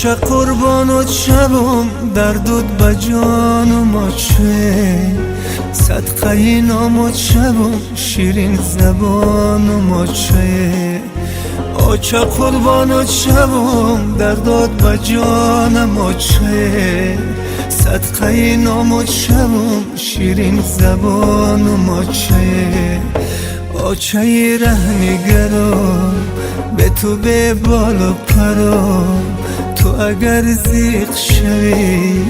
چه قربانت شوم دردت به جانم آچه صدقه نامت شوم شیرین زبانم آچه چه قربانت شوم دردت به جانم آچه صدقه نامت شوم شیرین زبانم آچه رهنگرم به تو به بال و پرام تو اگر زیق شوی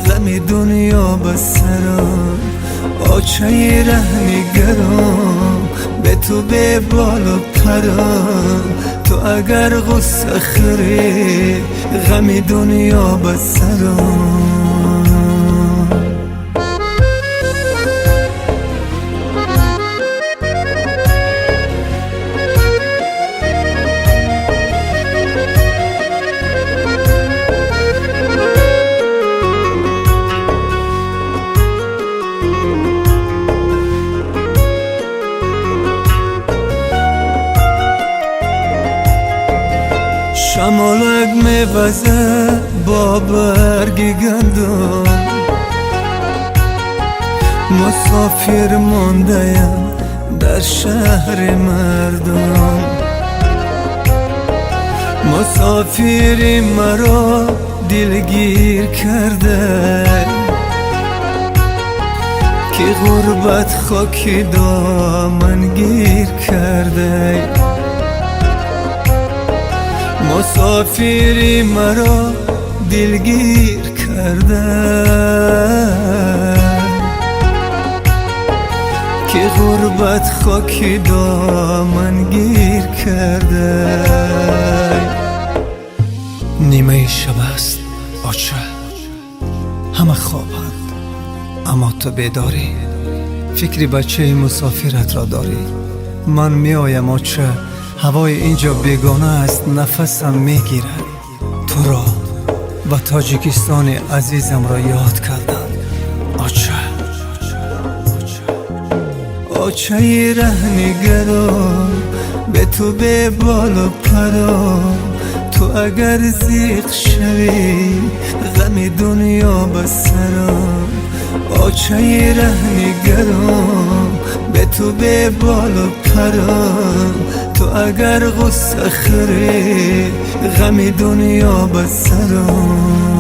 غم دنیا به سرم آچه رهنگرم به تو به بال و پرام تو اگر غصه خری غم دنیا به سرم شمالک میوزه با برگ گندم مسافر مانده‌ام در شهر مردم مسافری مرا دلگیر کرده که غربت خاکی دامن گیر کرده مسافری مرا دلگیر کرده که غربت خاکی دامن گیر کرده نیمه شب است آچه همه خوابند اما تو بیداری فکری بچه مسافرت را داری من می آیم آچه هوای اینجا بیگانه است نفسم میگیرد تو را و تاجیکستان عزیزم را یاد کردم آچه آچه رهنگرم به تو به بال و پرام تو اگر زیق شوی غم دنیا به سرم آچه رهنگرم به تو به بال و پرام تو اگر غصه خری غم دنیا به سرم